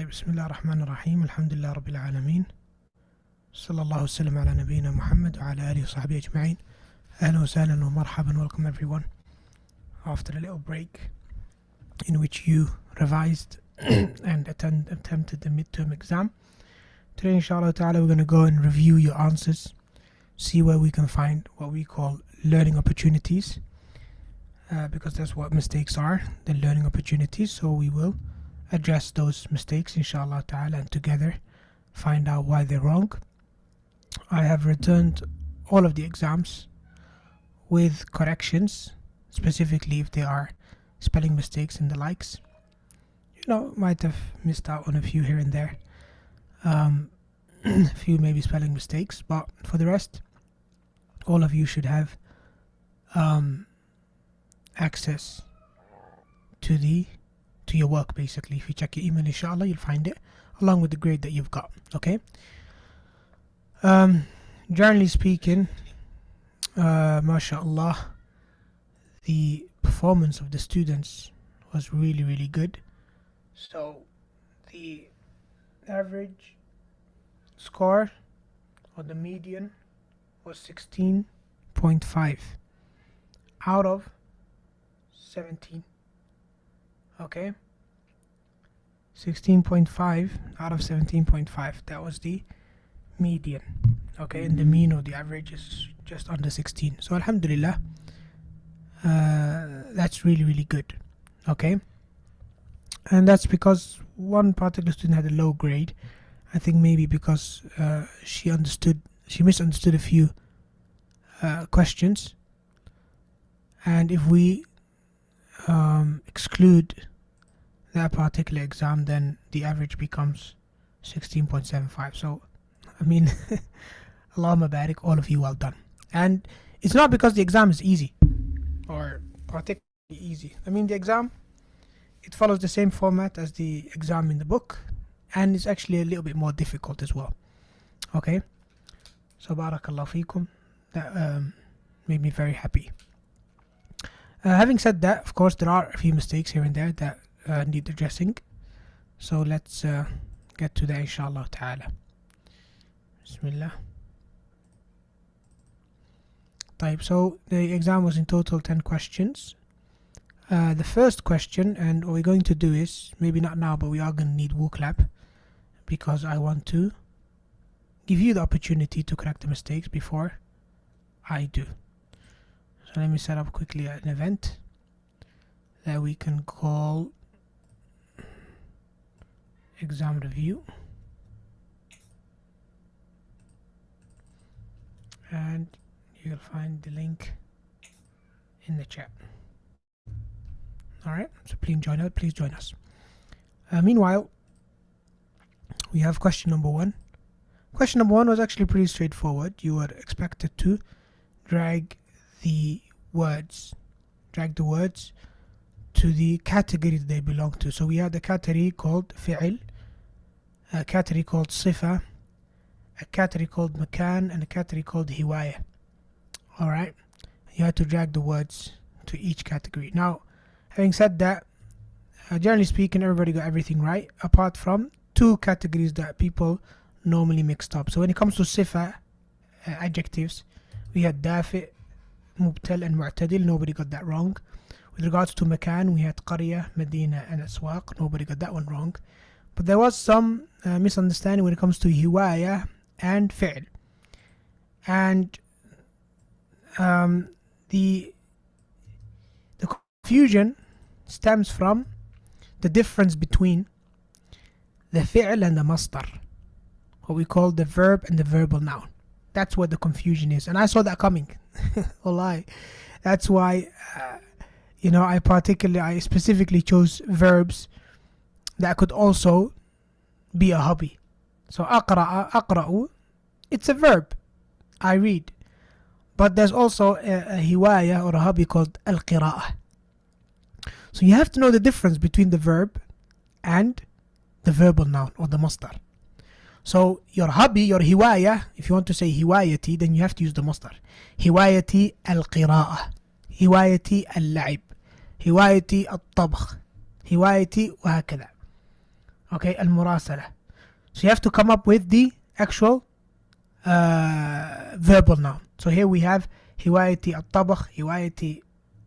طيب بسم الله الرحمن الرحيم الحمد لله رب العالمين صلى الله وسلم على نبينا محمد وعلى آله وصحبه أجمعين. أهلا وسهلا ومرحبا. Welcome everyone after a little break in which you revised and attempted the midterm exam. Today inshallah ta'ala we're going to go and review your answers, see where we can find what we call learning opportunities, because that's what mistakes are, the learning opportunities. So we will address those mistakes inshallah ta'ala and together find out why they're wrong. I have returned all of the exams with corrections, specifically if they are spelling mistakes and the likes. Might have missed out on a few here and there, a few maybe spelling mistakes, but for the rest all of you should have access to your work. Basically, if you check your email inshallah you'll find it along with the grade that you've got. Okay, generally speaking, mashallah, the performance of the students was really good. So the average score or the median was 16.5 out of 17. Okay, 16.5 out of 17.5, that was the median. Okay, and the mean or the average is just under 16. So alhamdulillah, that's really good. Okay, and that's because one particular student had a low grade. I think maybe because she misunderstood a few questions, and if we exclude that particular exam, then the average becomes 16.75. So I mean Allahumma barik, all of you well done. And it's not because the exam is easy or particularly easy. I mean the exam, it follows the same format as the exam in the book, and it's actually a little bit more difficult as well. Okay, so barakallahu feekum, that made me very happy. Having said that, of course there are a few mistakes here and there that need addressing, so let's get to that inshallah ta'ala. Bismillah. Type. So the exam was in total 10 questions. The first question, and what we're going to do is, maybe not now, but we are going to need WooClap, because I want to give you the opportunity to correct the mistakes before I do. So let me set up quickly an event that we can call exam review, and you'll find the link in the chat. Alright, so please join us. Meanwhile, we have question number 1. Question number 1 was actually pretty straightforward. You were expected to drag the words to the category that they belong to. So we had a category called fi'l, a category called sifa, a category called makan, and a category called hiwaya. Alright, you had to drag the words to each category. Now, having said that, generally speaking everybody got everything right, apart from 2 categories that people normally mixed up. So when it comes to sifa, adjectives, we had dafi, mubtal and mu'tadil. Nobody got that wrong. With regards to makan, we had qarya, medina and aswaq. Nobody got that one wrong. But there was some misunderstanding when it comes to hiwaya and fi'l. And the confusion stems from the difference between the fi'l and the masdar, what we call the verb and the verbal noun. That's what the confusion is, and I saw that coming. Wallahi, that's why I specifically chose verbs that could also be a hobby. So aqra'u, it's a verb, I read, but there's also a hiwaya or a hobby called al-qira'ah. So you have to know the difference between the verb and the verbal noun or the masdar. So your hobby, your hiwaya, if you want to say hiwayati, then you have to use the masdar. Hiwayati al-qira'ah, hiwayati al-la'ib, hiwayati al-tabakh, hiwayati وهكذا. Okay, al-murasala. So you have to come up with the actual verbal noun. So here we have هوايتي الطبخ, هوايتي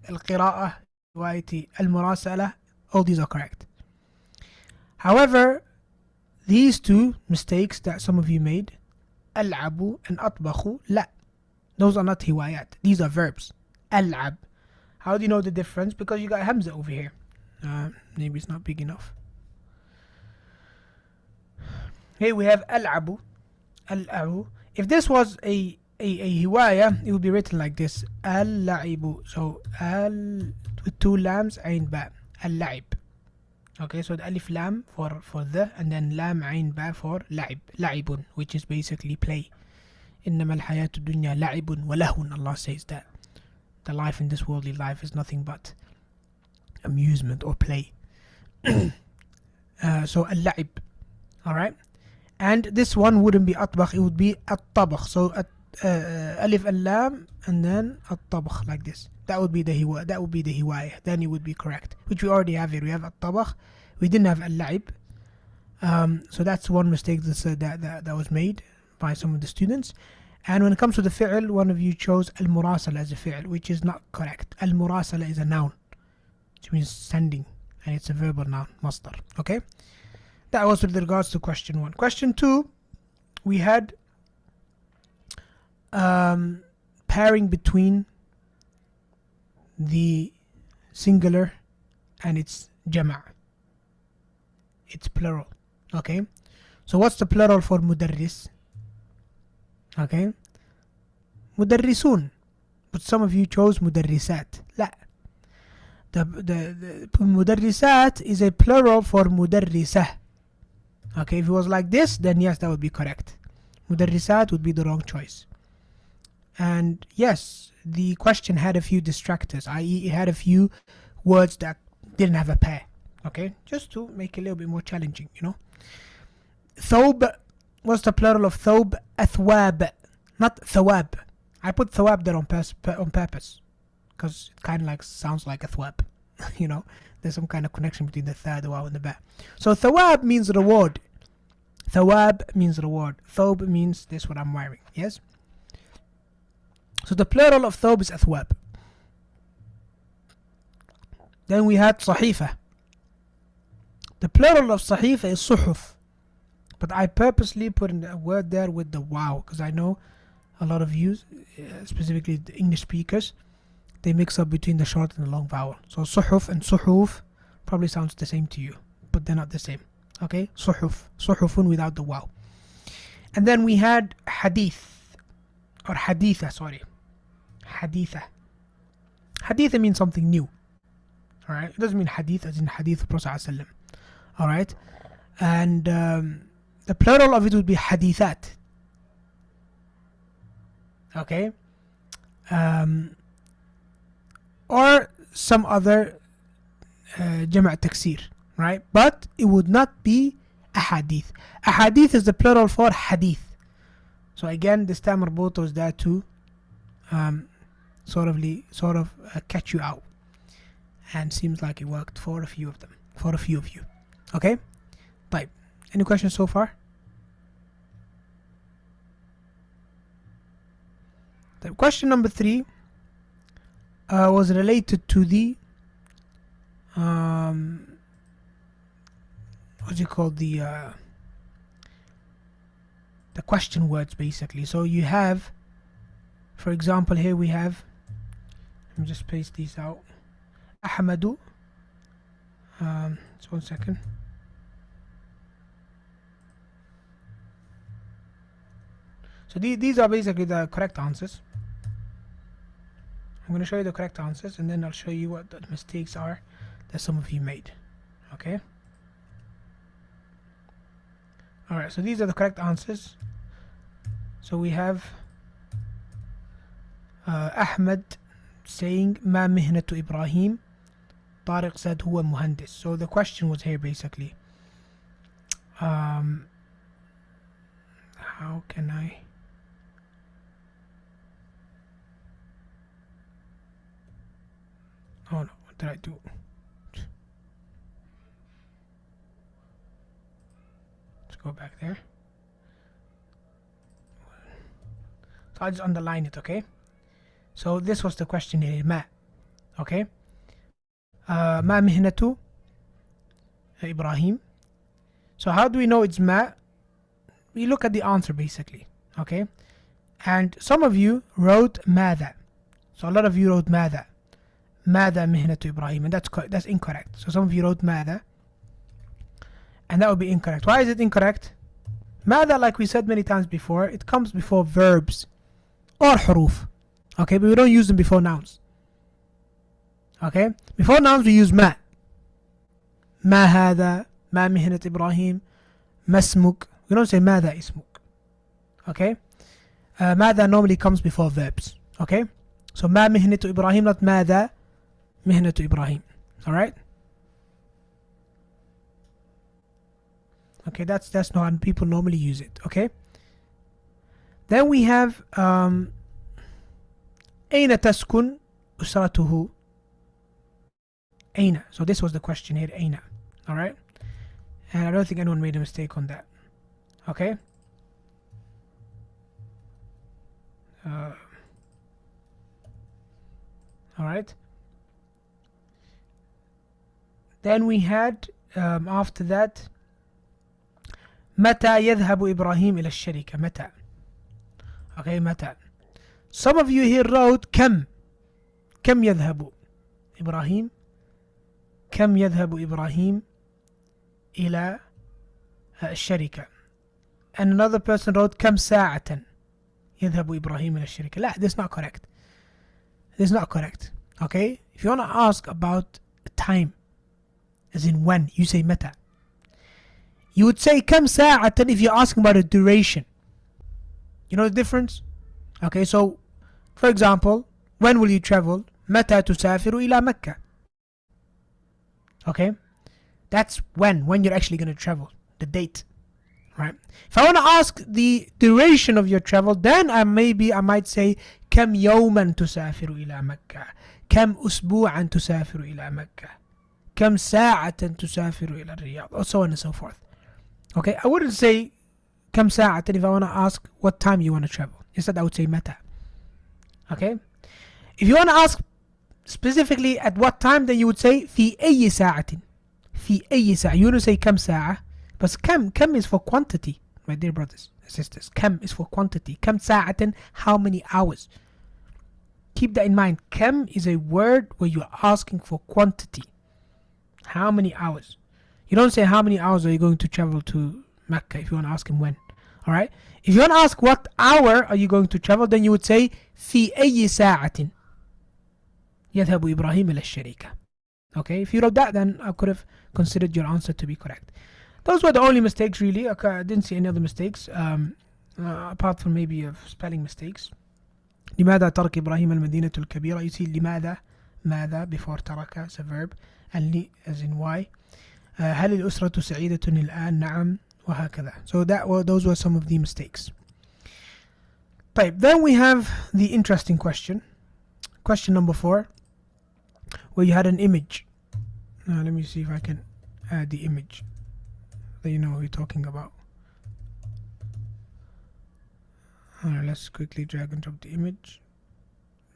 القراءة, هوايتي المراسلة. All these are correct. However, these two mistakes that some of you made, ألعب and أطبخ, لا. Those are not هوايات. These are verbs. ألعب. How do you know the difference? Because you got Hamza over here. Maybe it's not big enough. Here we have ألعب. ألعب. If this was a hiwaya, it would be written like this. Al-la'ibu. So, with two lams, ayn ba. Al-la'ib. Okay, so the alif lam for the, and then lam ayn ba for la'ib. La'ibun, which is basically play. إنما الحياة الدنيا لعب ولهو. Allah says that the life in this worldly life is nothing but amusement or play. So al-la'ib. Alright? And this one wouldn't be أطبخ, it would be الطبخ. So alif al-lam and then الطبخ like this. That would be the hiwaya. Then it would be correct. Which we already have here. We have الطبخ. We didn't have al-la'ib. So that's one mistake that was made by some of the students. And when it comes to the fi'l, one of you chose al-murasala as a fi'l, which is not correct. Al-murasala is a noun, which means sending, and it's a verbal noun, masdar. Okay? That was with regards to question 1. Question 2, we had pairing between the singular and its jama'. It's plural. Okay? So what's the plural for mudarris? Okay? Mudarrisun. But some of you chose mudarrisat. La. The mudarrisat is a plural for mudarrisah. Okay, if it was like this, then yes, that would be correct. Mudarrisat would be the wrong choice. And yes, the question had a few distractors, i.e. it had a few words that didn't have a pair. Okay, just to make it a little bit more challenging, you know. Thawb, what's the plural of thawb? Athwab, not thawab. I put thawab there on purpose because it kind of like sounds like athwab. You know, there's some kind of connection between the tha, the waw, and the ba. So thawab means reward. Thawab means reward. Thawb means this what I'm wearing. Yes. So the plural of thawb is athwab. Then we had sahifa. The plural of sahifa is suhuf. But I purposely put in a word there with the wow, because I know a lot of you, specifically the English speakers, they mix up between the short and the long vowel. So suhuf and suhuf probably sounds the same to you, but they're not the same. Okay, suhuf, suhufun without the wow. And then we had hadith, or haditha, sorry. Haditha. Haditha means something new. Alright, it doesn't mean hadith as in hadith of Prophet ﷺ. Alright, and the plural of it would be hadithat. Okay, or some other jama' taksir, right? But it would not be ahadith. Ahadith is the plural for hadith. So again, this time Marbuto is there to sort of catch you out, and seems like it worked for a few of them, for a few of you. Okay, طيب. Any questions so far? The question number 3 was related to the what's it called, the question words basically. So you have, for example, here we have, let me just paste these out. Ahmadu. Just 1 second. So these are basically the correct answers. I'm going to show you the correct answers, and then I'll show you what the mistakes are that some of you made. Okay? Alright, so these are the correct answers. So we have Ahmed saying ما مهنة إبراهيم. Tariq said هو مهندس. So the question was here basically, how can I... Oh no, what did I do? go back there. So I'll just underline it, okay? So this was the question here, ما. Okay? ما مهنة إبراهيم. So how do we know it's ما? We look at the answer basically, okay? And some of you wrote ماذا. So a lot of you wrote ماذا. ماذا مهنة إبراهيم, and that's incorrect. So some of you wrote ماذا, and that would be incorrect. Why is it incorrect? ماذا, like we said many times before, it comes before verbs or حروف, okay? But we don't use them before nouns, okay? Before nouns we use ما. ما هذا, ما مهنة إبراهيم, ما اسمك. We don't say ماذا اسمك, okay? ماذا normally comes before verbs, okay? So ما مهنة إبراهيم, not ماذا مهنة إبراهيم. Alright? Okay, that's not how people normally use it, okay? Then we have أين تسكن أسرته. أين. So this was the question here, أين. Alright? And I don't think anyone made a mistake on that. Okay? Alright? Then we had after that متى يذهب إبراهيم إلى الشركة. متى. Okay, متى. Some of you here wrote كم. كم يذهب إبراهيم. كم يذهب إبراهيم إلى الشركة. And another person wrote كم ساعة يذهب إبراهيم إلى الشركة. لا, that's not correct. This is not correct. Okay? If you want to ask about time, as in when, you say متى. You would say كم ساعة if you're asking about a duration. You know the difference? Okay, so for example, when will you travel? متى تسافر إلى مكة. Okay? That's when you're actually going to travel. The date. Right? If I want to ask the duration of your travel, then I might say كم يوما تسافر إلى مكة. كم أسبوعا تسافر إلى مكة. كم ساعة تسافر إلى الرياض, or so on and so forth. Okay, I wouldn't say كم ساعة if I want to ask what time you want to travel. Instead I would say متى. Okay? If you want to ask specifically at what time, then you would say في أي ساعة. في أي ساعة. You wouldn't say كم ساعة. But كم is for quantity, my dear brothers and sisters. كم is for quantity. كم ساعة, how many hours. Keep that in mind. كم is a word where you are asking for quantity. How many hours. You don't say how many hours are you going to travel to Mecca if you want to ask him when. Alright? If you want to ask what hour are you going to travel, then you would say في أي ساعة يذهب إبراهيم إلى الشركة. Okay? If you wrote that, then I could have considered your answer to be correct. Those were the only mistakes really. Okay, I didn't see any other mistakes apart from maybe of spelling mistakes. لماذا ترك إبراهيم المدينة الكبيرة. You see لماذا, ماذا before ترك as a verb, and لي as in why. هل الأسرة سعيدة الآن. نعم. وهكذا. So those were some of the mistakes. طيب, then we have the interesting question. Question number 4, where you had an image. Now let me see if I can add the image that you know what we're talking about. Alright, let's quickly drag and drop the image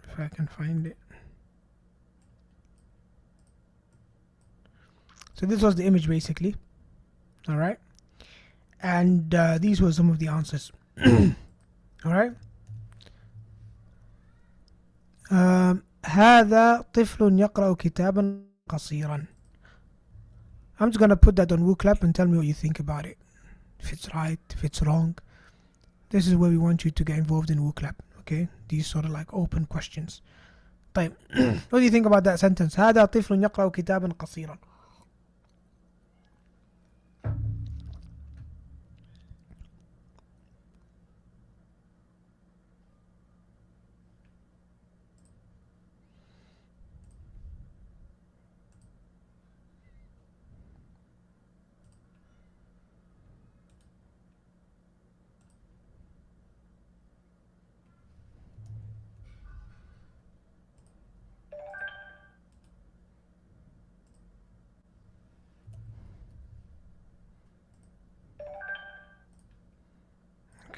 if I can find it. So this was the image basically. Alright, and these were some of the answers. Alright. هذا طفل يقرأ كتابا قصيرا. I'm just gonna put that on WooClap and tell me what you think about it. If it's right, if it's wrong. This is where we want you to get involved in WooClap. Okay, these sort of like open questions. طيب, what do you think about that sentence? هذا طفل يقرأ كتابا قصيرا.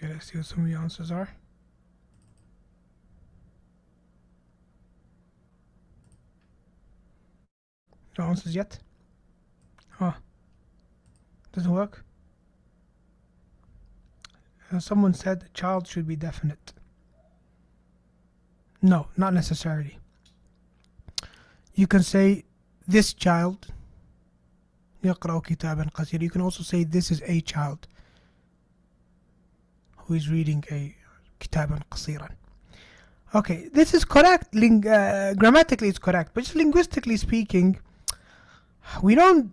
Okay, let's see what some of your answers are. No answers yet? Huh. Doesn't work? Someone said child should be definite. No, not necessarily. You can say this child يقرأ كتابا قصيرا. You can also say this is a child who is reading a كتابا قصيرا. Okay, this is correct. Grammatically it's correct, but just linguistically speaking, we don't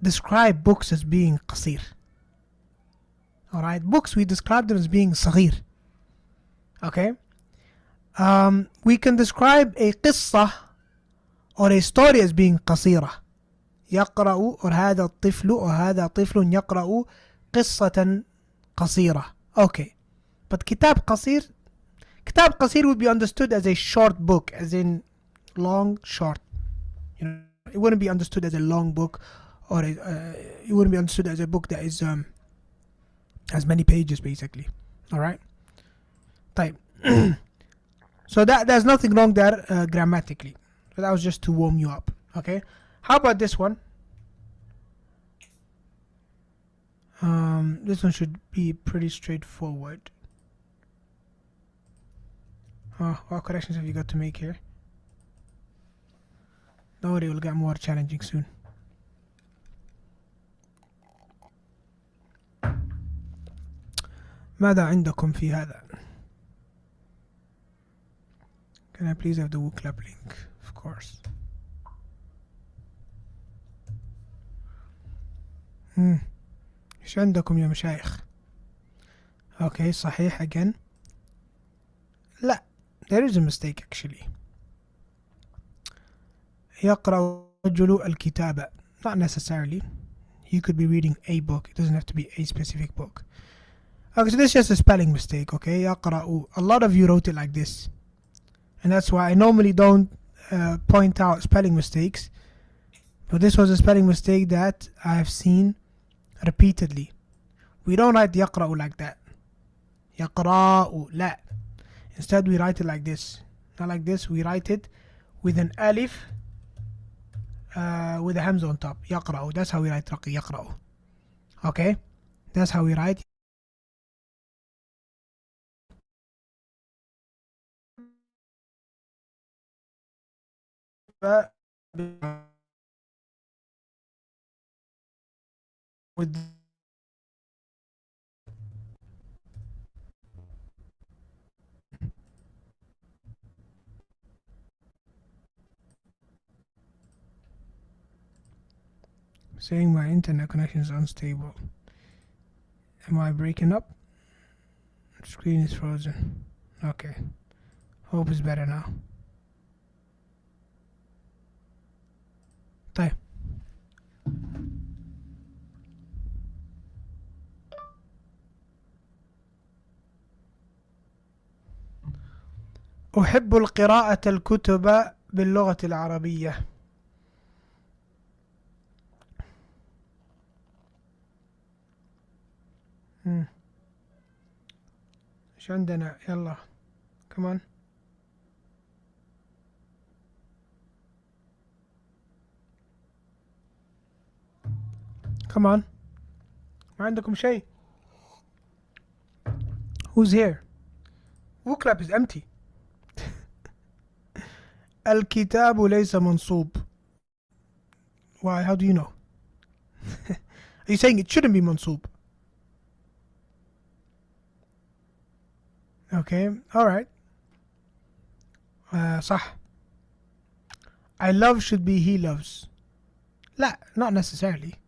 describe books as being قصير. Alright, books we describe them as being صغير. Okay? We can describe a قصة or a story as being قصيرة. يقرأ or هذا الطفل or هذا طفل يقرأ قصة قصيرة. Okay. But كتاب قصير would be understood as a short book, as in long, short. You know, it wouldn't be understood as a long book, or it wouldn't be understood as a book that is has many pages, basically. Alright? طيب. So there's nothing wrong there grammatically. So that was just to warm you up. Okay? How about this one? This one should be pretty straightforward. What corrections have you got to make here? Don't worry, we'll get more challenging soon. ماذا عندكم في هذا? Can I please have the WooClap link? Of course. ايش عندكم يا مشايخ؟ Okay, صحيح again. لا, there is a mistake actually. يقرأ رجل الكتاب. Not necessarily. You could be reading a book. It doesn't have to be a specific book. Okay, so this is just a spelling mistake, okay? يقرأ. A lot of you wrote it like this. And that's why I normally don't point out spelling mistakes. But this was a spelling mistake that I have seen repeatedly. We don't write يقرأ like that. يقرأ. لا. Instead we write it like this. Not like this. We write it with an alif with a hamza on top. يقرأ. That's how we write يقرأ. Okay? That's how we write. With saying my internet connection is unstable. Am I breaking up? Screen is frozen. Okay. Hope it's better now. طيب. أحب القراءة الكتب باللغة العربية. ايش عندنا؟ يلا كمان. Come on. ما عندكم شيء. Who's here? WooClap is empty. الكتاب ليس منصوب. Why? How do you know? Are you saying it shouldn't be منصوب? Okay, alright. صح. I love should be he loves. لا, not necessarily.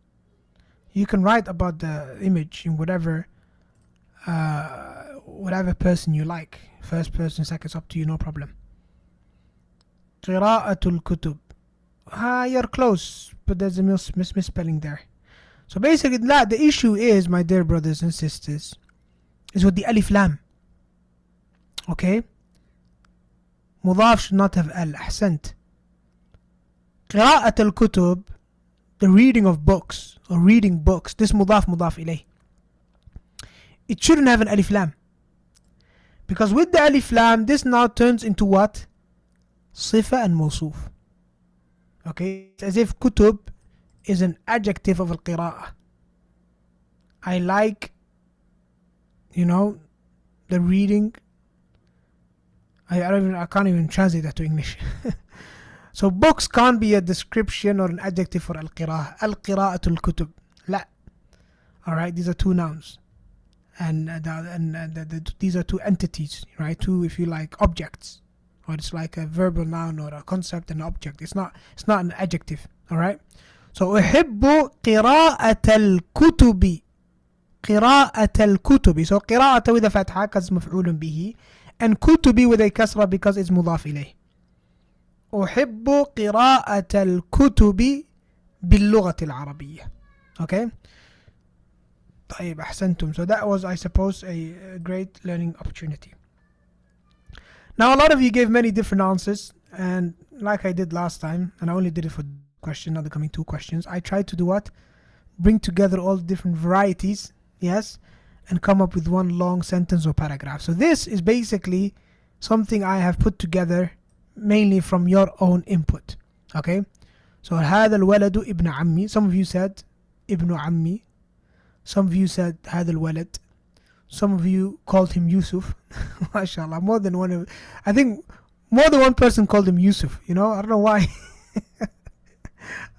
You can write about the image in whatever person you like. First person, second, it's up to you, no problem. قراءة الكتب. You're close, but there's a misspelling there. So basically, the issue is, my dear brothers and sisters, is with the alif lam. Okay? مضاف should not have al. أحسنت. قراءة الكتب, the reading of books, or reading books, this مضاف إليه, it shouldn't have an alif lam. Because with the alif lam, this now turns into what? Sifa and mawsuf. Okay, it's as if kutub is an adjective of al-qira'ah. I like, the reading. I can't even translate that to English. So books can't be a description or an adjective for al-qira'ah. Al-qira'atul kutub. La. Alright, these are two nouns. And these are two entities, right? Two, if you like, objects. Or it's like a verbal noun or a concept and object. It's not an adjective. Alright? So أحب قراءة الكتب. قراءة الكتب. So قراءة with a fatha because مفعول به. And كتب with a kasra because it's مضاف إليه. أحب قراءة الكتب باللغة العربية. Okay? طيب أحسنتم. So that was, I suppose, a great learning opportunity. Now a lot of you gave many different answers, and like I did last time, and I only did it for question, now the coming two questions, I tried to do what? Bring together all the different varieties, yes, and come up with one long sentence or paragraph. So this is basically something I have put together mainly from your own input. Okay? So هذا الولد ابن عمي. Some of you said ابن عمي. Some of you said هذا الولد. Some of you called him Yusuf. MashaAllah. I think more than one person called him Yusuf. I don't know why.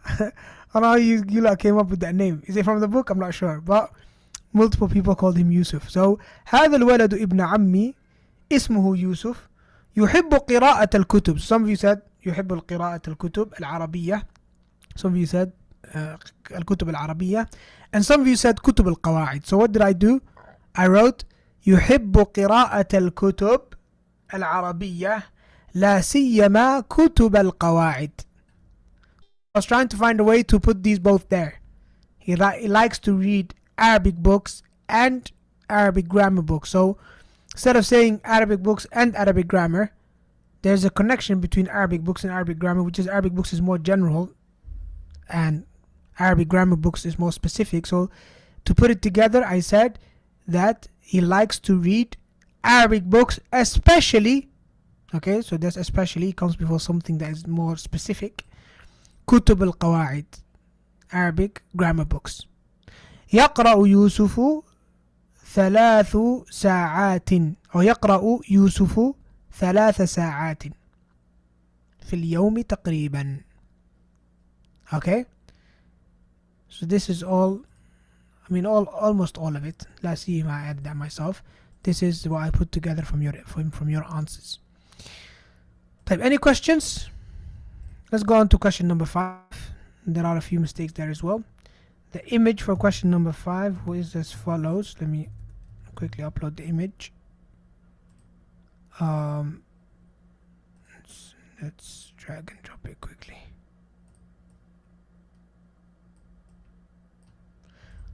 I don't know how you came up with that name. Is it from the book? I'm not sure. But multiple people called him Yusuf. So هذا الولد ابن عمي اسمه يوسف يحب قراءة الكتب. Some of you said يحب القراءة الكتب العربية. Some of you said الكتب العربية. And some of you said كتب القواعد. So what did I do? I wrote يحب قراءة الكتب العربية لا سيما كتب القواعد. I was trying to find a way to put these both there. He likes to read Arabic books and Arabic grammar books. So instead of saying Arabic books and Arabic grammar, there's a connection between Arabic books and Arabic grammar, which is Arabic books is more general and Arabic grammar books is more specific. So to put it together, I said that he likes to read Arabic books, especially, okay, so this especially comes before something that is more specific. كتب القواعد, Arabic grammar books. يقرأ يوسف 3 ساعات أو يقرأ يوسف 3 ساعات في اليوم تقريبا. Okay, so this is all, almost all of it. Let's see if I added that myself. This is what I put together from your answers. Type any questions? Let's go on to question number 5. There are a few mistakes there as well. The image for question number 5 is as follows. Let me quickly upload the image. Let's drag and drop it quickly.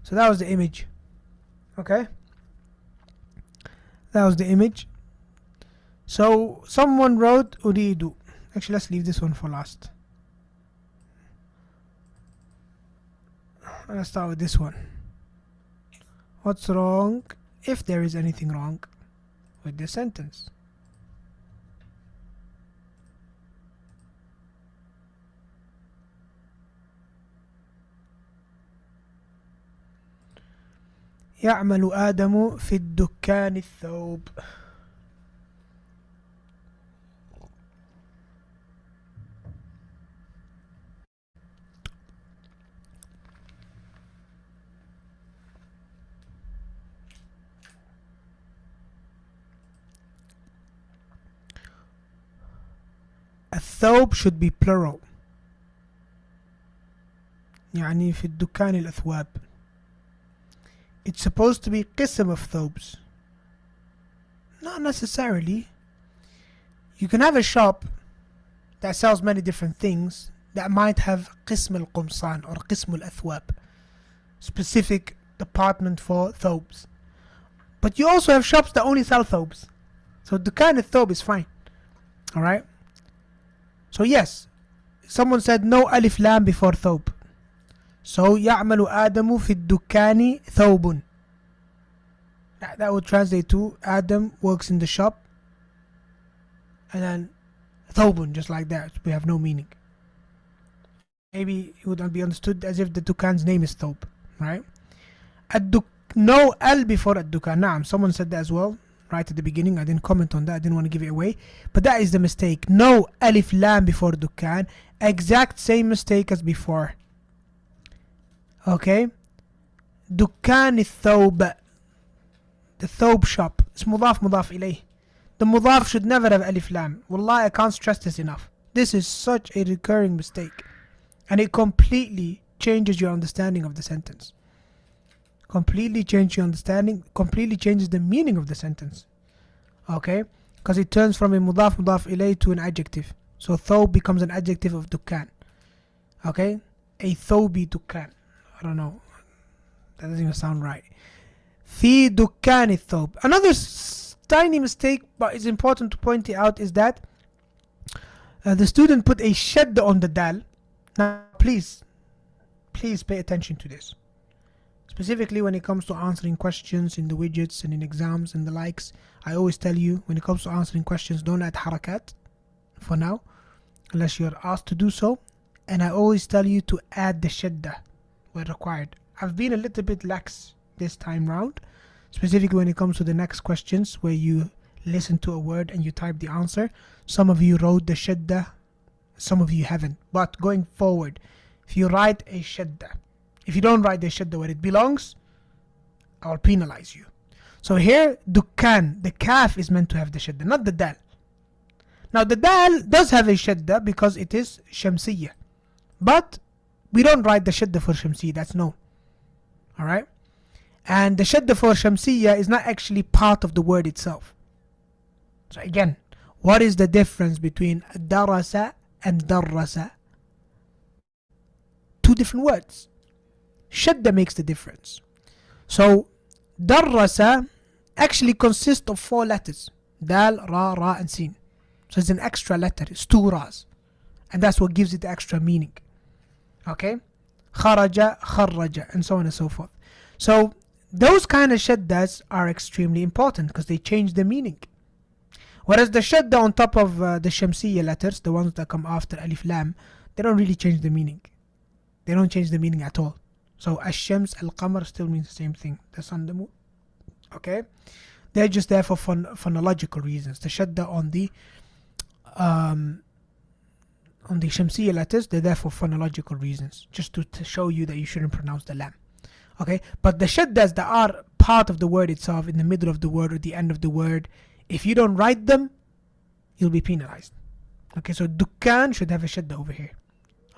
So that was the image. Okay, that was the image. So someone wrote أريد. Actually, let's leave this one for last. Let's start with this one. What's wrong, if there is anything wrong with this sentence? يعمل آدم في الدكان الثوب. الثوب should be plural. يعني في الدكان الأثواب. It's supposed to be قسم of thobes. Not necessarily. You can have a shop that sells many different things that might have قسم القمصان or قسم الأثواب, specific department for thobes. But you also have shops that only sell thobes. So دكان الثوب is fine. Alright? So yes, someone said no alif lam before thob. So يعمل آدم في الدكان ثوب. That would translate to Adam works in the shop. And then thawbun, just like that. We have no meaning. Maybe it would not be understood as if the dukan's name is thawb, right? No al before ad-dukan. Naam, someone said that as well right at the beginning. I didn't comment on that. I didn't want to give it away. But that is the mistake. No alif lam before dukan. Exact same mistake as before. Okay? Dukan al-thawb. The thawb shop. It's mudaf ilayh. The mudaf should never have alif lam. Wallahi, I can't stress this enough. This is such a recurring mistake. And it completely changes your understanding of the sentence. Completely changes your understanding. Completely changes the meaning of the sentence. Okay? Because it turns from a mudaf ilayh to an adjective. So thawb becomes an adjective of dukkan. Okay? A thawbi dukkan. I don't know. That doesn't even sound right. Fi dukkan thawb. Another tiny mistake, but it's important to point it out, is that the student put a shadda on the dal. Now, please pay attention to this. Specifically when it comes to answering questions in the widgets and in exams and the likes. I always tell you, when it comes to answering questions, don't add harakat for now, unless you're asked to do so. And I always tell you to add the shadda where required. I've been a little bit lax this time round, specifically when it comes to the next questions where you listen to a word and you type the answer. Some of you wrote the shadda, some of you haven't. But going forward, if you write a shadda, if you don't write the shadda where it belongs, I'll penalize you. So here, dukkan, the kaf is meant to have the shadda, not the dal. Now the dal does have a shadda because it is shamsiyya. But we don't write the shadda for shamsiyya, that's no. Alright? And the shadda for shamsiyya is not actually part of the word itself. So again, what is the difference between darasa and darrasa? Two different words. Shadda makes the difference. So darrasa actually consists of 4 letters. Dal, ra, and sin. So it's an extra letter. It's 2 ras. And that's what gives it the extra meaning. Okay? Kharaja, kharraja, and so on and so forth. So those kind of shaddas are extremely important because they change the meaning. Whereas the shadda on top of the shamsiyya letters, the ones that come after alif lam, they don't really change the meaning. They don't change the meaning at all. So ash-shams, al-qamar still means the same thing. The sun, the moon. Okay? They're just there for phonological reasons. The shadda on the shamsiyya letters, they're there for phonological reasons. Just to show you that you shouldn't pronounce the lam. Okay? But the shaddas that are part of the word itself, in the middle of the word or the end of the word, if you don't write them, you'll be penalized. Okay, so dukkan should have a shadda over here.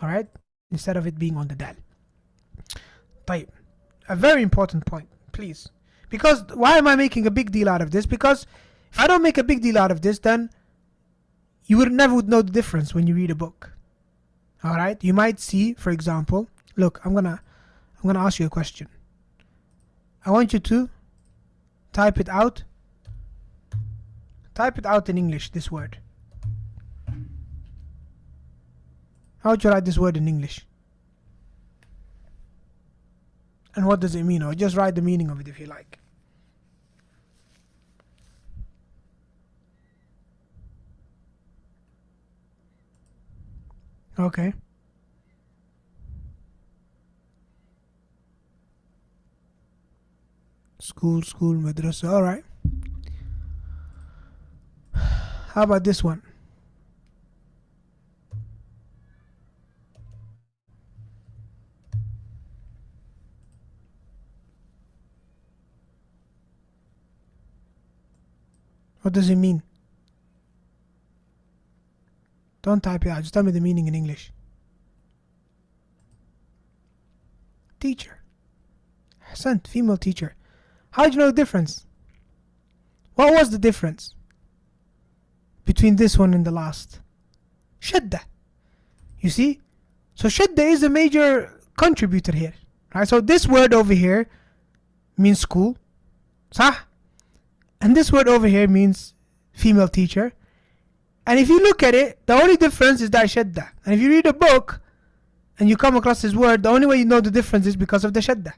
Alright? Instead of it being on the dal. طيب. A very important point, please. Because, why am I making a big deal out of this? Because if I don't make a big deal out of this, then you would never know the difference when you read a book. Alright? You might see, for example, look, I'm gonna ask you a question. I want you to type it out. Type it out in English, this word. How would you write this word in English? And what does it mean? Or just write the meaning of it if you like. Okay. School, madrasa, alright. How about this one? What does it mean? Don't type it out, just tell me the meaning in English. Teacher. Ahsant, female teacher. How did you know the difference? What was the difference between this one and the last? Shadda. You see? So shadda is a major contributor here. Right? So this word over here means school. Sah? And this word over here means female teacher. And if you look at it, the only difference is that shadda. And if you read a book and you come across this word, the only way you know the difference is because of the shadda.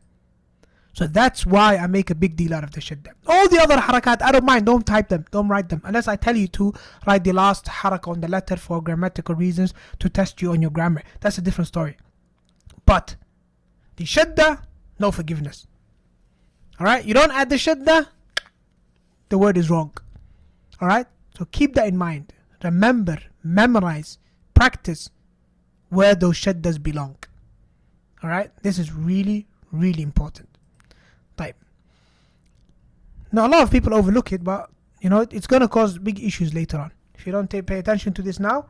So that's why I make a big deal out of the shadda. All the other harakat, I don't mind, don't type them, don't write them. Unless I tell you to write the last harakah on the letter for grammatical reasons to test you on your grammar. That's a different story. But the shadda, no forgiveness. Alright, you don't add the shadda, the word is wrong. Alright, so keep that in mind. Remember, memorize, practice where those shaddas belong. Alright, this is really, really important. Type. Now a lot of people overlook it, but you know it's gonna cause big issues later on. If you don't pay attention to this now,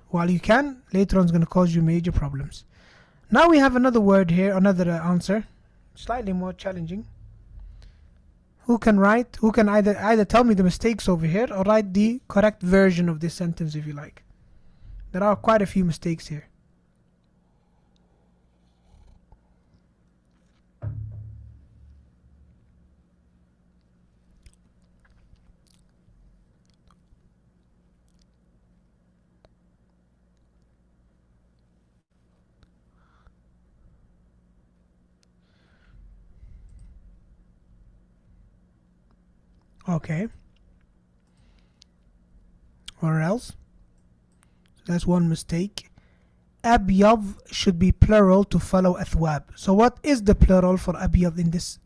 while you can, later on it's gonna cause you major problems. Now we have another word here, another answer, slightly more challenging. Who can write? Who can either tell me the mistakes over here or write the correct version of this sentence if you like? There are quite a few mistakes here. Okay. Or else? That's one mistake. Abyad should be plural to follow athwab. So what is the plural for abyad in this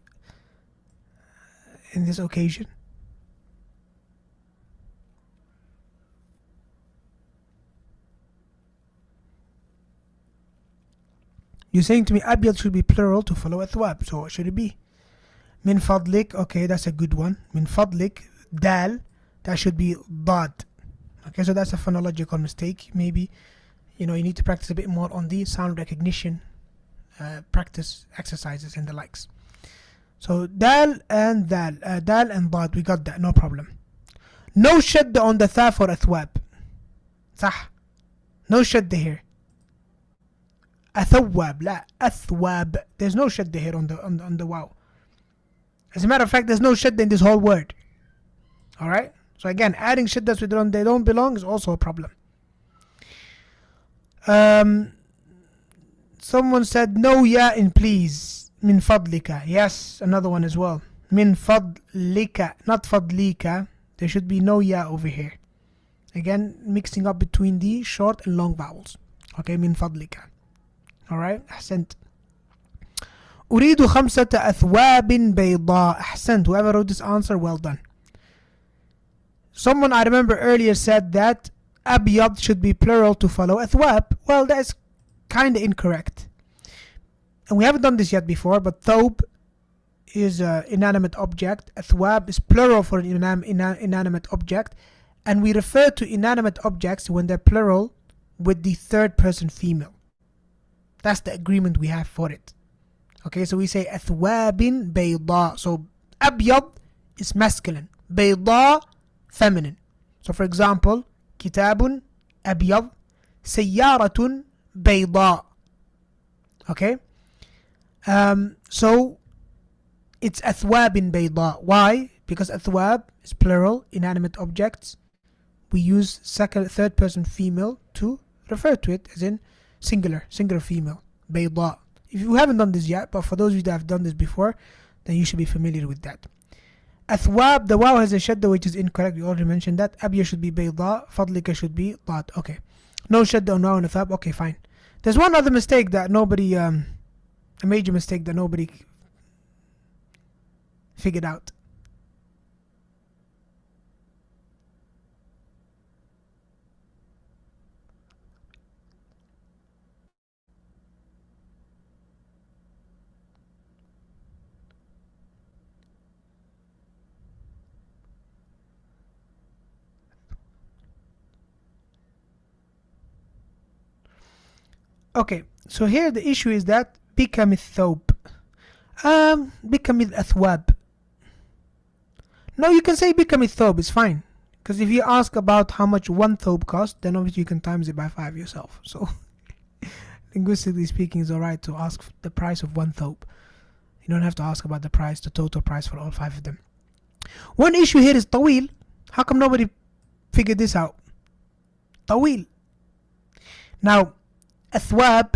occasion? You're saying to me abyad should be plural to follow athwab. So what should it be? Min fadlik, okay, that's a good one. Min fadlik, dal, that should be dad. Okay, so that's a phonological mistake. Maybe, you know, you need to practice a bit more on the sound recognition practice exercises and the likes. So dal and dad, we got that, no problem. No shadda on the tha for athwab. Sah. No shadda here. Athwab, la, athwab. There's no shadda here on the wow. As a matter of fact, there's no shadda in this whole word. Alright? So again, adding shaddas where they don't belong is also a problem. Someone said no ya in please. Min fadlika. Yes, another one as well. Min fadlika, not fadlika. There should be no ya over here. Again, mixing up between the short and long vowels. Okay, min fadlika. Alright, ahsant. أريد خمسة أثواب بيضاء. أحسنت. Whoever wrote this answer, well done. Someone I remember earlier said that أبيض should be plural to follow athwab. Well, that's kind of incorrect. And we haven't done this yet before, but thob is an inanimate object. Athwab is plural for an inanimate object. And we refer to inanimate objects when they're plural with the third person female. That's the agreement we have for it. Okay, so we say athwabin bayda. So abyad is masculine, bayda feminine. So for example, kitabun abyad, sayyaratun bayda. Okay, so it's athwabin bayda. Why? Because athwab is plural, inanimate objects. We use third person female to refer to it as in singular female, bayda. If you haven't done this yet, but for those of you that have done this before, then you should be familiar with that. Athwab, the waw has a shadda which is incorrect. We already mentioned that. Abya should be bayda. Fadlika should be dad. Okay. No shadda on waw and athwab. Okay, fine. There's one other mistake that nobody, a major mistake that nobody figured out. Okay, so here the issue is that بكم الثوب بكم الأثواب. No, you can say بكم الثوب, it's fine. Because if you ask about how much one thobe costs, then obviously you can times it by 5 yourself. So linguistically speaking, it's alright to ask the price of one thobe. You don't have to ask about the price, the total price for all 5 of them. One issue here is طويل. How come nobody figured this out? طويل. Now, أثواب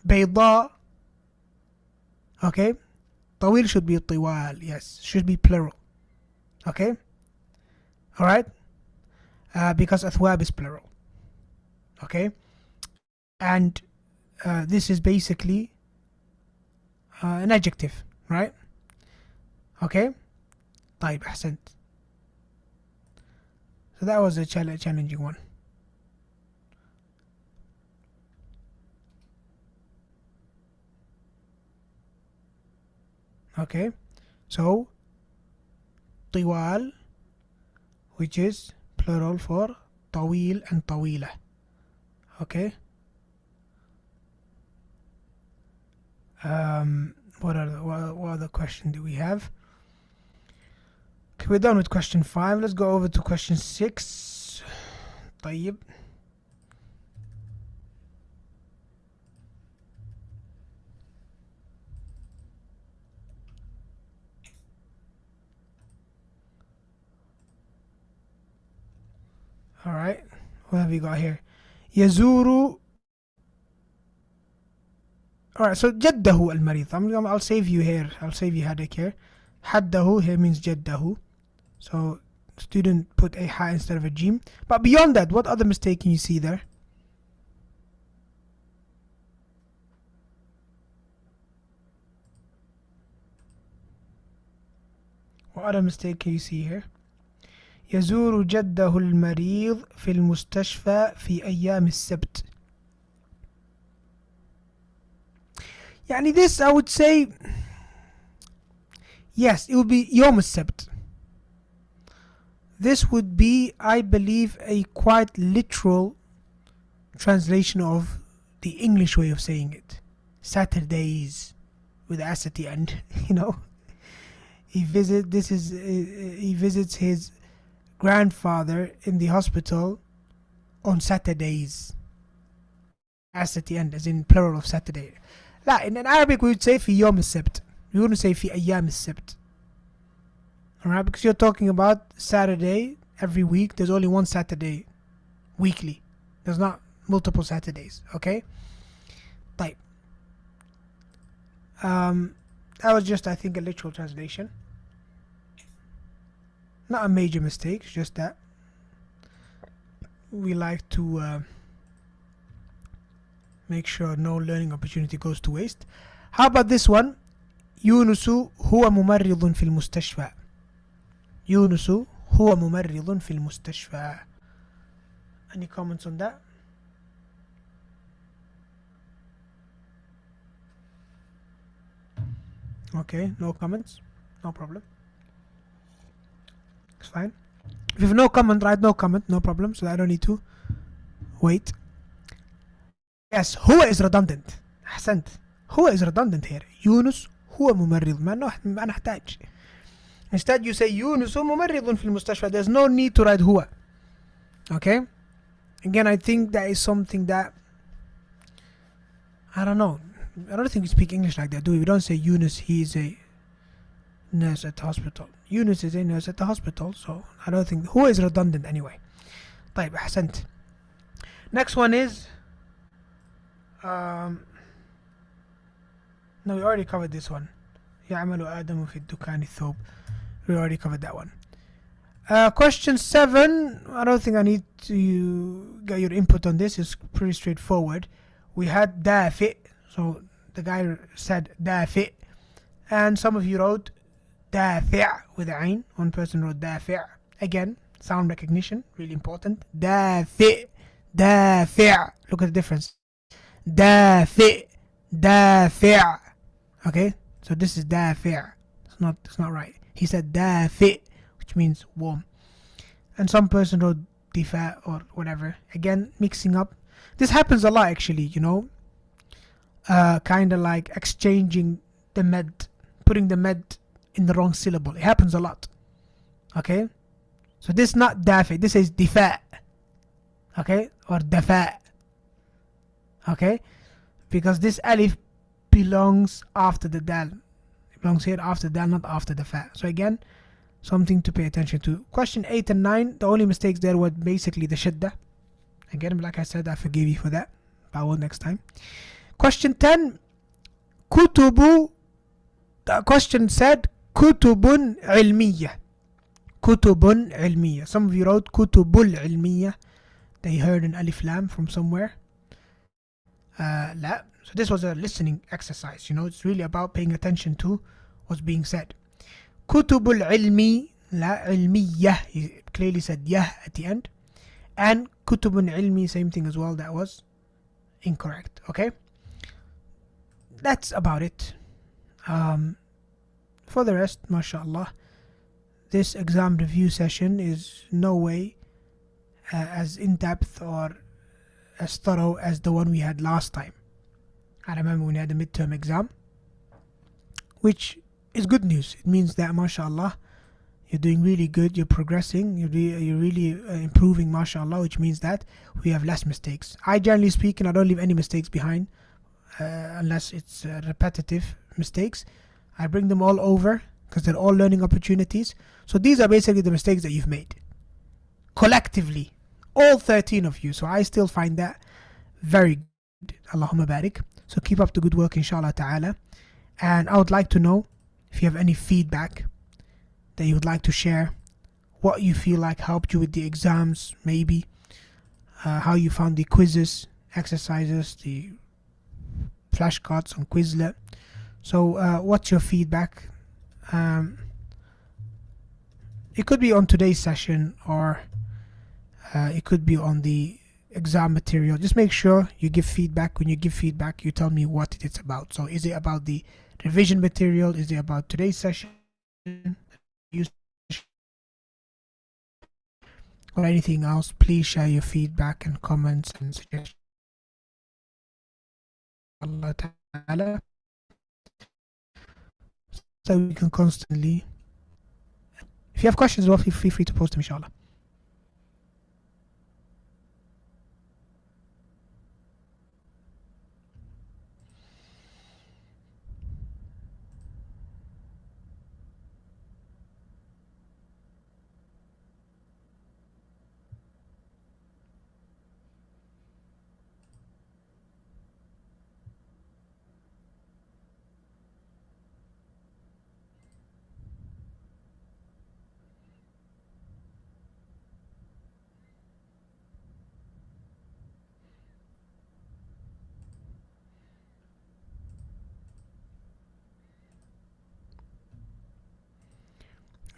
بيضاء Okay, طويل should be طوال. Yes, should be plural. Okay, alright, because أثواب is plural. Okay, and this is basically an adjective, right? Okay, طيب أحسنت. So that was a challenging one. Okay, so طوال, which is plural for طويل and طويلة. Okay. What other question do we have? Okay, we're done with question 5. Let's go over to question 6. طيب. Alright, what have we got here? يزور. Alright, so جده المريض. I'll save you here. I'll save you headache here. حده here means جده. So student put a ha instead of a jim. But beyond that, what other mistake can you see there? What other mistake can you see here? يزور جده المريض في المستشفى في أيام السبت. يعني this I would say yes, it would be يوم السبت. This would be, I believe, a quite literal translation of the English way of saying it. Saturdays with S at the end, you know. He visits his grandfather in the hospital on Saturdays. S at the end, as in plural of Saturday. لا, in Arabic we would say في يوم السبت. We wouldn't say في أيام السبت. Alright, because you're talking about Saturday every week. There's only one Saturday weekly. There's not multiple Saturdays. Okay? طيب. That was just, I think, a literal translation. Not a major mistake, just that we like to make sure no learning opportunity goes to waste. How about this one? يونس هو ممرض في المستشفى. يونس هو ممرض في المستشفى. Any comments on that? Okay, no comments. No problem. It's fine. If you have no comment, write no comment, no problem, so I don't need to wait. Yes, هو is redundant. أحسنت. هو is redundant here. يونس هو ممرض. ما نحتاج. Instead you say يونس ممرض في المستشفى. There's no need to write هو. Okay? Again, I think that is something that, I don't know. I don't think we speak English like that, do we? We don't say Yunus, he is a nurse at the hospital. Yunus is a nurse at the hospital, so I don't think who is redundant anyway. طيب أحسنت. Next one is no, we already covered this one. يعمل آدم في الدكان الثوب. We already covered that one. Question 7. I don't think I need to get your input on this. It's pretty straightforward. We had دافئ. So the guy said دافئ, and some of you wrote دافع with a عين. One person wrote دافع. Again, sound recognition, really important. دافئ, دافع. Look at the difference. دافئ, دافع. Okay, so this is دافع. It's not right. He said دافئ, which means warm. And some person wrote دفاع or whatever. Again, mixing up. This happens a lot actually, you know. Kind of like exchanging the med, putting the med in the wrong syllable. It happens a lot. Okay, so this is not dafi, this is difa. Okay, or dafa. Okay, because this alif belongs after the dal. It belongs here after the dal, not after the fa. So again, something to pay attention to. Question 8 and 9, the only mistakes there were basically the shadda. Again, like I said, I forgive you for that, but I will next time. Question 10. كتب The question said كتب علمية. كتب علمية. Some of you wrote كتب العلمية. They heard an alif lam from somewhere. لا. So this was a listening exercise. It's really about paying attention to what's being said. كتب العلمي. لا علمية. He clearly said yah at the end. And كتب علمي, same thing as well. That was incorrect. Okay. That's about it. For the rest, mashallah, this exam review session is no way as in-depth or as thorough as the one we had last time. I remember when we had a midterm exam, which is good news. It means that mashallah, you're doing really good, you're progressing, you're really improving, mashallah, which means that we have less mistakes. I generally speaking, I don't leave any mistakes behind unless it's repetitive mistakes. I bring them all over because they're all learning opportunities. So these are basically the mistakes that you've made collectively, all 13 of you. So I still find that very good. Allahumma barik. So keep up the good work, inshallah ta'ala. And I would like to know if you have any feedback that you would like to share, what you feel like helped you with the exams, maybe how you found the quizzes, exercises, the flashcards on Quizlet. So what's your feedback? It could be on today's session, or it could be on the exam material. Just make sure you give feedback. When you give feedback, you tell me what it's about. So is it about the revision material? Is it about today's session? Or anything else? Please share your feedback and comments and suggestions. Allah Ta'ala. So we can constantly, if you have questions, well, feel free to post them, inshallah.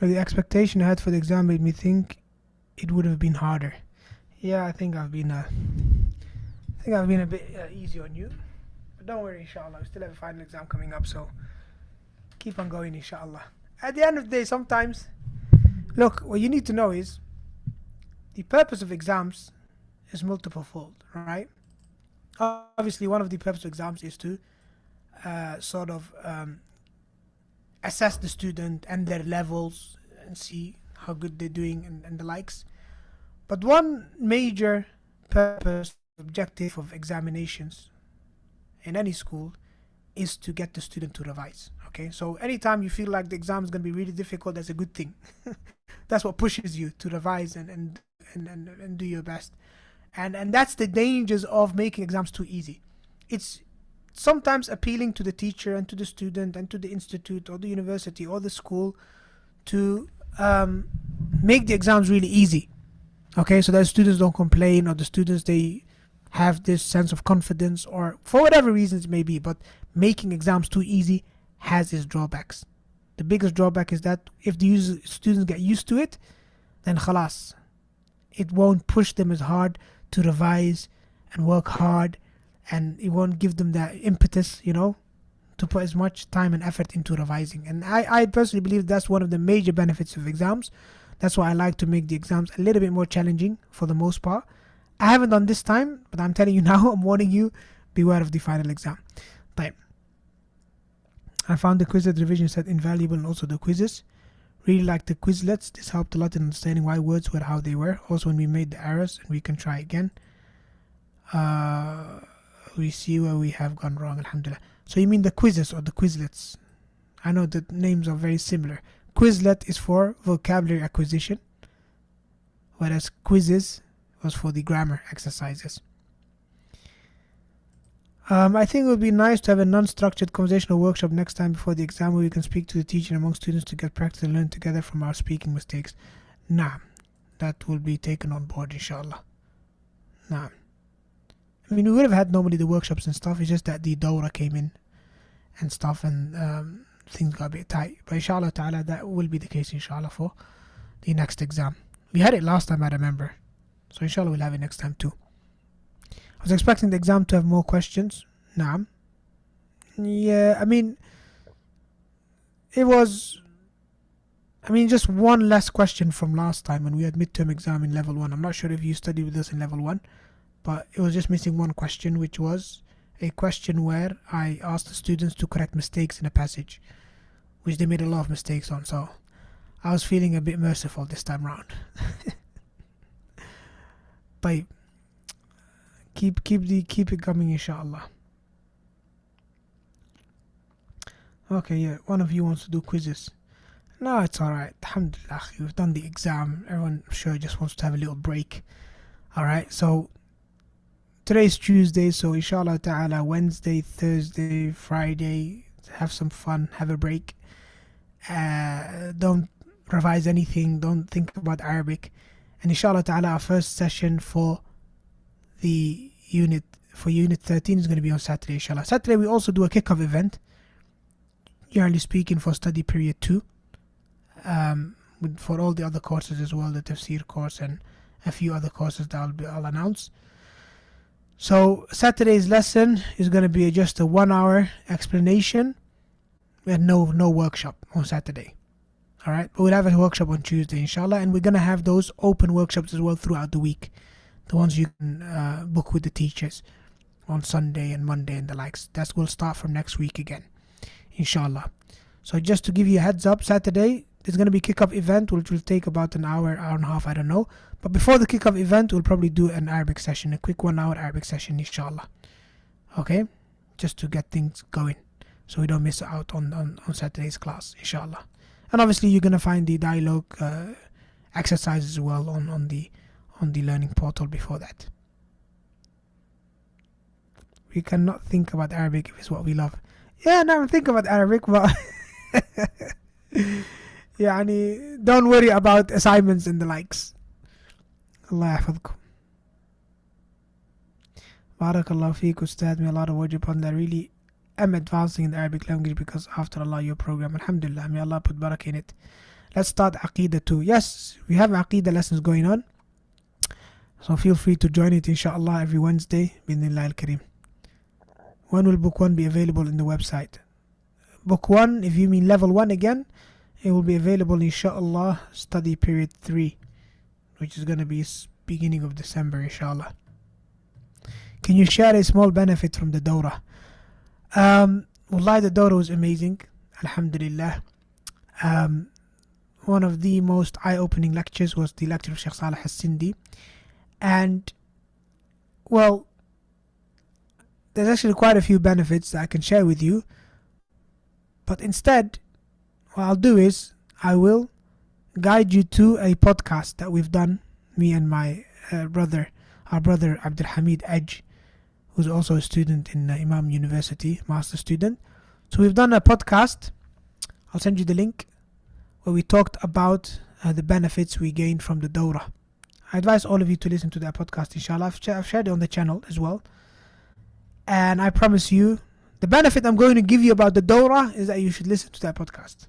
The expectation I had for the exam made me think it would have been harder. Yeah, I think I've been a bit easy on you. But don't worry, inshallah. We still have a final exam coming up, so keep on going, inshallah. At the end of the day, sometimes, look, what you need to know is the purpose of exams is multiple-fold, right? Obviously, one of the purposes of exams is to assess the student and their levels and see how good they're doing and the likes. But one major purpose, objective of examinations in any school is to get the student to revise. Okay, so anytime you feel like the exam is going to be really difficult, that's a good thing. That's what pushes you to revise and do your best. And that's the dangers of making exams too easy. It's sometimes appealing to the teacher and to the student and to the institute or the university or the school to make the exams really easy. Okay, so that students don't complain, or the students, they have this sense of confidence, or for whatever reasons it may be. But making exams too easy has its drawbacks. The biggest drawback is that if the students get used to it, then khalas, it won't push them as hard to revise and work hard, and it won't give them that impetus, to put as much time and effort into revising. And I personally believe that's one of the major benefits of exams. That's why I like to make the exams a little bit more challenging for the most part. I haven't done this time, but I'm telling you now, I'm warning you, beware of the final exam. Right. I found the Quizlet revision set invaluable, and also the quizzes. Really like the Quizlets. This helped a lot in understanding why words were how they were. Also when we made the errors, and we can try again. We see where we have gone wrong, alhamdulillah. So you mean the quizzes or the Quizlets? I know the names are very similar. Quizlet is for vocabulary acquisition, whereas quizzes was for the grammar exercises. I think it would be nice to have a non-structured conversational workshop next time before the exam where we can speak to the teacher among students to get practice and learn together from our speaking mistakes. Nah, that will be taken on board, inshallah. Nah. I mean, we would have had normally the workshops and stuff. It's just that the Dawra came in and stuff, and things got a bit tight. But inshallah ta'ala, that will be the case, inshallah, for the next exam. We had it last time, I remember. So inshallah, we'll have it next time too. I was expecting the exam to have more questions. Naam. Yeah, I mean, it was, just one less question from last time when we had midterm exam in level 1. I'm not sure if you studied with us in level 1, but it was just missing one question, which was a question where I asked the students to correct mistakes in a passage, which they made a lot of mistakes on. So I was feeling a bit merciful this time round. But keep it coming, inshallah. Okay, yeah, one of you wants to do quizzes. No, it's alright. Alhamdulillah, we've done the exam. Everyone, I'm sure, just wants to have a little break. Alright, so today's Tuesday, so inshallah ta'ala, Wednesday, Thursday, Friday, have some fun, have a break. Don't revise anything, don't think about Arabic. And inshallah ta'ala, our first session for unit 13 is going to be on Saturday, inshallah. Saturday we also do a kick-off event, generally speaking, for study period 2, for all the other courses as well, the tafsir course and a few other courses that I'll announce. So Saturday's lesson is going to be just a 1 hour explanation and no workshop on Saturday. Alright, but we'll have a workshop on Tuesday, inshallah, and we're going to have those open workshops as well throughout the week. The ones you can book with the teachers on Sunday and Monday and the likes. That will start from next week again, inshallah. So just to give you a heads up, Saturday there's going to be a kick-off event which will take about an hour and a half, I don't know. But before the kick-off event, we'll probably do an Arabic session, a quick 1 hour Arabic session, inshallah. Okay, just to get things going, so we don't miss out on Saturday's class, inshallah. And obviously you're going to find the dialogue exercises as well on the learning portal before that. We cannot think about Arabic if it's what we love. Yeah, no, think about Arabic, but don't worry about assignments and the likes. Allah yahfadhkum. Barakallahu feek, Ustad. May Allah reward you upon that. Really am advancing in the Arabic language because after Allah, your program, alhamdulillah, may Allah put barakah in it. Let's start Aqidah too. Yes, we have Aqidah lessons going on, so feel free to join it, inshallah, every Wednesday. Bidnillah al-Kareem. When will book 1 be available in the website? Book 1, if you mean level 1 again, it will be available, inshallah, study period 3, which is going to be beginning of December, inshallah. Can you share a small benefit from the Dawra? Wallahi, the Dawra was amazing, alhamdulillah. One of the most eye-opening lectures was the lecture of Sheikh Saleh al-Sindi. And, well, there's actually quite a few benefits that I can share with you. But instead, what I'll do is, I will guide you to a podcast that we've done, me and my brother Abdul Hamid Edge, who's also a student in Imam University, master student. So we've done a podcast, I'll send you the link, where we talked about the benefits we gained from the Dawra. I advise all of you to listen to that podcast, inshallah. I've shared it on the channel as well. And I promise you, the benefit I'm going to give you about the Dawra is that you should listen to that podcast.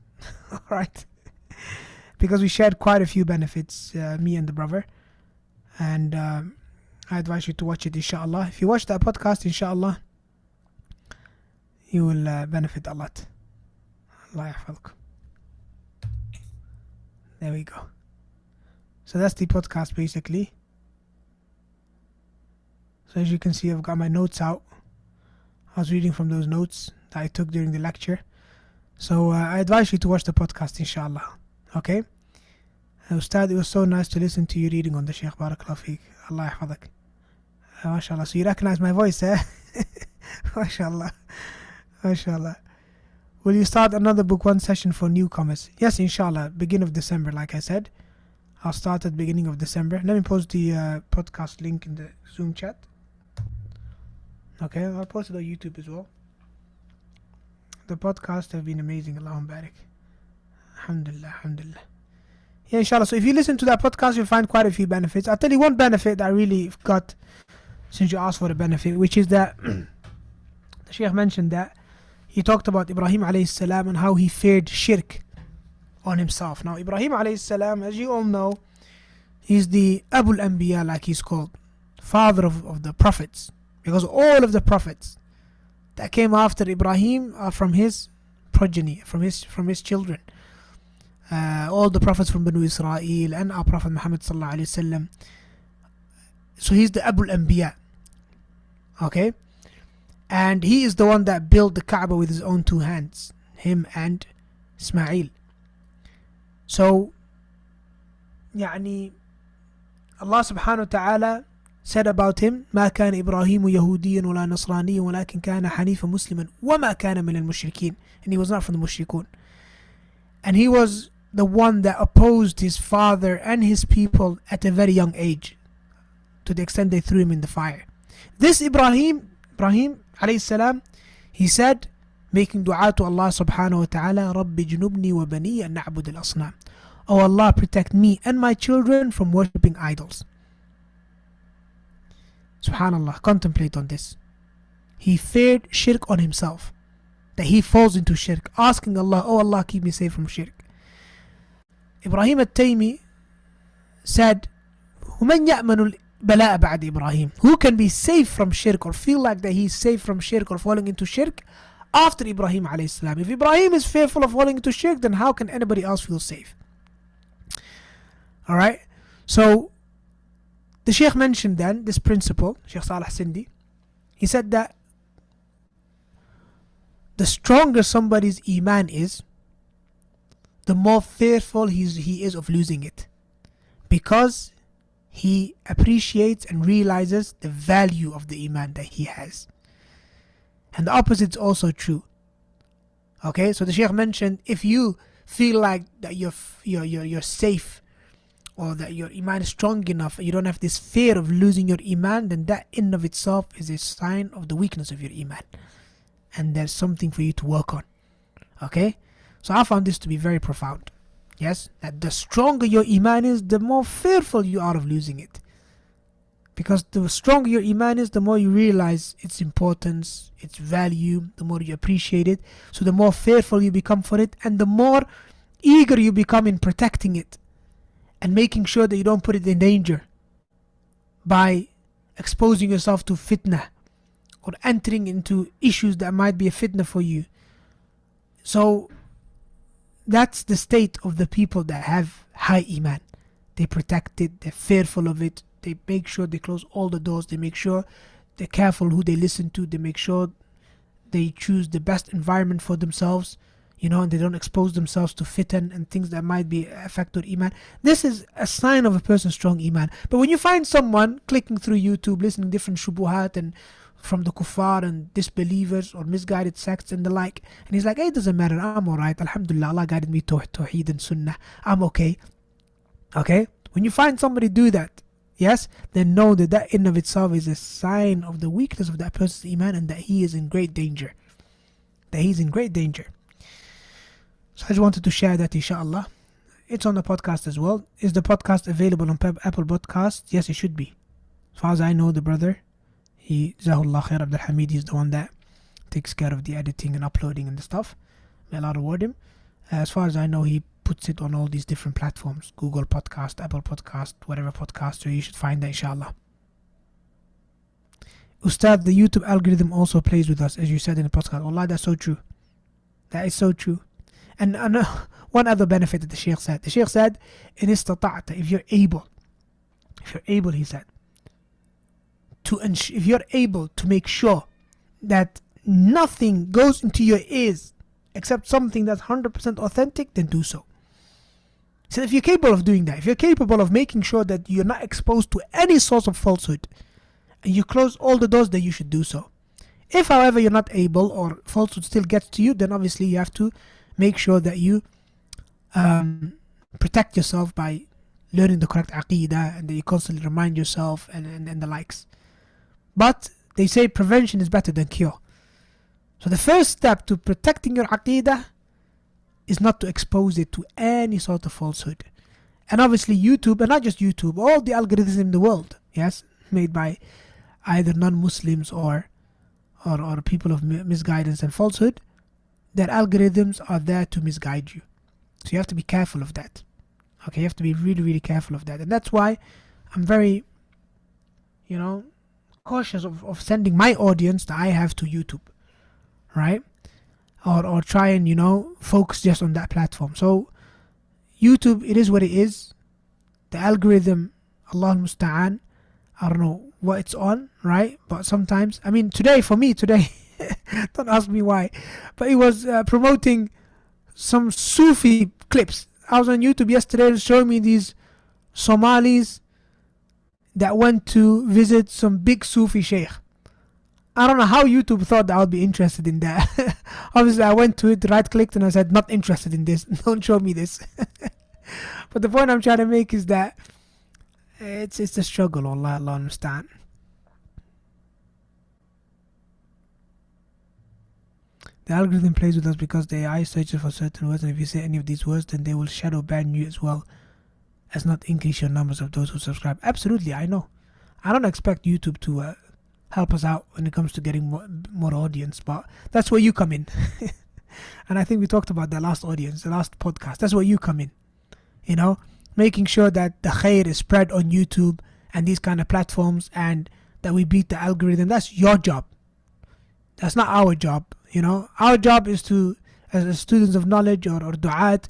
Alright? Because we shared quite a few benefits, me and the brother. And I advise you to watch it, inshallah. If you watch that podcast, inshallah, you will benefit a lot. Allah yahfadhkum. There we go. So that's the podcast basically. So as you can see, I've got my notes out. I was reading from those notes that I took during the lecture. So I advise you to watch the podcast, inshallah. Okay? Ustad, it was so nice to listen to you reading on the Shaykh. Barakallahu feek. Allah yahfadak. MashaAllah. So you recognize my voice, eh? MashaAllah. MashaAllah. Will you start another book 1 session for newcomers? Yes, inshallah. Beginning of December, like I said. I'll start at beginning of December. Let me post the podcast link in the Zoom chat. Okay, I'll post it on YouTube as well. The podcasts have been amazing. Allahumma barik. Alhamdulillah, alhamdulillah. Yeah, inshallah. So if you listen to that podcast, you'll find quite a few benefits. I'll tell you one benefit that I really got since you asked for the benefit, which is that the Shaykh mentioned that he talked about Ibrahim alayhi salam and how he feared shirk on himself. Now, Ibrahim alayhi salam, as you all know, he's the Abul Anbiya, like he's called, father of the prophets, because all of the prophets that came after Ibrahim are from his progeny, from his children. All the prophets from Banu Israel and our Prophet Muhammad sallallahu alaihi wasallam. So he's the Abul Anbiya. Okay? And he is the one that built the Kaaba with his own two hands, him and Ismail. So, يعني Allah subhanahu wa ta'ala said about him, ما كان إبراهيم يهوديا ولا نصرانيا ولكن كان حنيفا مسلما وما كان من المشركين. And he was not from the mushrikun. And he was the one that opposed his father and his people at a very young age, to the extent they threw him in the fire. This Ibrahim alayhi salam, he said, making dua to Allah subhanahu wa ta'ala, رَبِّ جُنُبْنِي وَبَنِيَّ أَن نَعْبُدَ الْأَصْنَامِ. Oh Allah, protect me and my children from worshipping idols. Subhanallah, contemplate on this. He feared shirk on himself, that he falls into shirk, asking Allah, oh Allah, keep me safe from shirk. Ibrahim al-Taymi said, وَمَنْ يَأْمَنُ الْبَلَاءَ بَعْدِ Ibrahim? Who can be safe from shirk or feel like that he's safe from shirk or falling into shirk after Ibrahim alayhi salam? If Ibrahim is fearful of falling into shirk, then how can anybody else feel safe? Alright, so the Shaykh mentioned then this principle, Shaykh Salih Sindi. He said that the stronger somebody's iman is, the more fearful he is of losing it, because he appreciates and realizes the value of the iman that he has. And the opposite is also true. Okay, so the Shaykh mentioned, if you feel like that you're safe, or that your iman is strong enough, you don't have this fear of losing your iman, then that in of itself is a sign of the weakness of your iman, and there's something for you to work on. Okay, so I found this to be very profound. Yes, that the stronger your iman is, the more fearful you are of losing it, because the stronger your iman is, the more you realize its importance, its value, the more you appreciate it, so the more fearful you become for it, and the more eager you become in protecting it and making sure that you don't put it in danger by exposing yourself to fitna or entering into issues that might be a fitna for you. So that's the state of the people that have high iman. They protect it, they're fearful of it, they make sure they close all the doors, they make sure they're careful who they listen to, they make sure they choose the best environment for themselves, and they don't expose themselves to fitan and things that might be affect their iman. This is a sign of a person's strong iman. But when you find someone clicking through YouTube, listening to different shubuhat and from the kuffar and disbelievers or misguided sects and the like, and he's like, hey, it doesn't matter, I'm alright, alhamdulillah, Allah guided me to Tawheed and Sunnah, I'm okay. Okay, when you find somebody do that, yes, then know that in of itself is a sign of the weakness of that person's iman, and that he is in great danger. So I just wanted to share that, inshallah. It's on the podcast as well. Is the podcast available on Apple Podcasts? Yes, it should be. As far as I know, the brother, Zahullah Khair Abdul Hamid, he's the one that takes care of the editing and uploading and the stuff. May Allah reward him. As far as I know, he puts it on all these different platforms, Google Podcast, Apple Podcast, whatever podcast, so you should find that, inshallah. Ustad, the YouTube algorithm also plays with us, as you said in the podcast. Allah, that's so true. That is so true. And one other benefit that the Shaykh said. The Shaykh said, in istata'ta, if you're able, he said, if you're able to make sure that nothing goes into your ears except something that's 100% authentic, then do so. So if you're capable of doing that, if you're capable of making sure that you're not exposed to any source of falsehood, and you close all the doors, then you should do so. If, however, you're not able, or falsehood still gets to you, then obviously you have to make sure that you protect yourself by learning the correct aqeedah, and that you constantly remind yourself and the likes. But they say prevention is better than cure. So the first step to protecting your aqidah is not to expose it to any sort of falsehood. And obviously YouTube, and not just YouTube, all the algorithms in the world, yes, made by either non-Muslims or people of misguidance and falsehood, their algorithms are there to misguide you. So you have to be careful of that. Okay, you have to be really, really careful of that. And that's why I'm very, cautious of sending my audience that I have to YouTube, right? Or try and, focus just on that platform. So YouTube, it is what it is. The algorithm, Allah musta'an, I don't know what it's on, right? But sometimes, today, don't ask me why, but it was promoting some Sufi clips. I was on YouTube yesterday and showing me these Somalis that went to visit some big Sufi sheikh. I don't know how YouTube thought that I would be interested in that. Obviously, I went to it, right-clicked, and I said, not interested in this. Don't show me this. But the point I'm trying to make is that it's a struggle, Allah understand. The algorithm plays with us because the AI searches for certain words, and if you say any of these words, then they will shadow ban you as well as not increase your numbers of those who subscribe. Absolutely, I know. I don't expect YouTube to help us out when it comes to getting more audience, but that's where you come in. And I think we talked about the last podcast. That's where you come in. Making sure that the khair is spread on YouTube and these kind of platforms, and that we beat the algorithm. That's your job. That's not our job. Our job is to, as students of knowledge or du'at,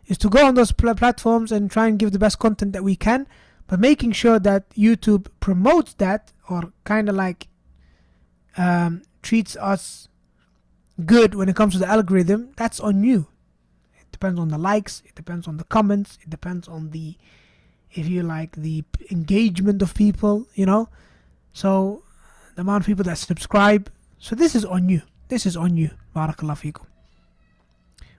is to go on those platforms and try and give the best content that we can, but making sure that YouTube promotes that, or kind of like treats us good when it comes to the algorithm, that's on you. It depends on the likes, it depends on the comments, it depends on the engagement of people, so the amount of people that subscribe. So this is on you. Barakallah feekum.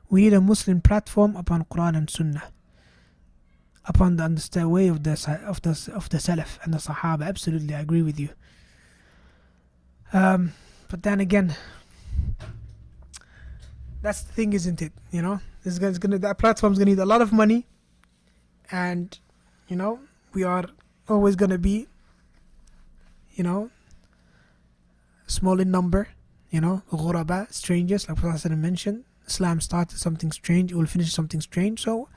We need a Muslim platform upon Quran and Sunnah, upon the way of the Salaf and the Sahaba. Absolutely, I agree with you. But then again, that's the thing, isn't it? That platform's gonna need a lot of money, and we are always gonna be, small in number. Ghuraba, strangers, like Prophet mentioned. Islam started something strange, it will finish something strange. So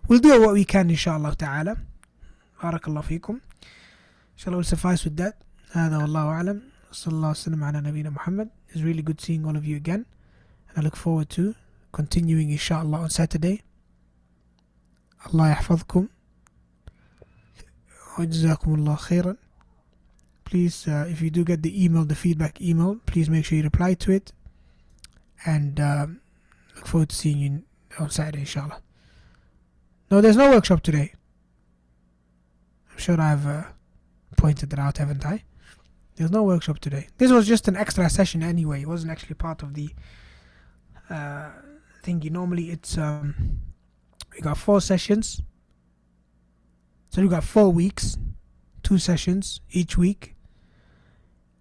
we'll do what we can, inshallah ta'ala. Barakallah feekum. Inshallah, we'll suffice with that. هذا والله أعلم. صلى الله وسلم على نبينا Muhammad. It's really good seeing all of you again, and I look forward to continuing, inshallah, on Saturday. Allah yahfadhkum. وجزاكم الله خيرا. Please, if you do get the feedback email, please make sure you reply to it. And look forward to seeing you on Saturday, inshallah. No, there's no workshop today. I'm sure I've pointed that out, haven't I? There's no workshop today. This was just an extra session anyway. It wasn't actually part of the thingy. Normally it's, we got 4 sessions. So we got 4 weeks, 2 sessions each week.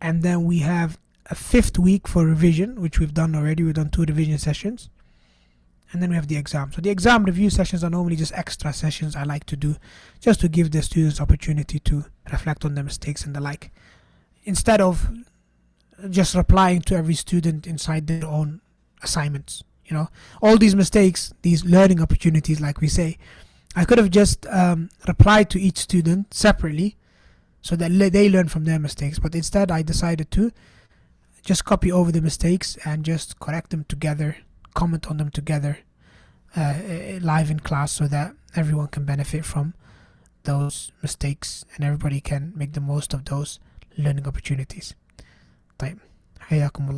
And then we have a 5th week for revision, which we've done already. We've done 2 revision sessions. And then we have the exam. So the exam review sessions are normally just extra sessions I like to do, just to give the students opportunity to reflect on their mistakes and the like, instead of just replying to every student inside their own assignments. All these mistakes, these learning opportunities, like we say, I could have just replied to each student separately so that they learn from their mistakes. But instead, I decided to just copy over the mistakes and just correct them together, comment on them together, live in class, so that everyone can benefit from those mistakes and everybody can make the most of those learning opportunities. طيب حياكم الله.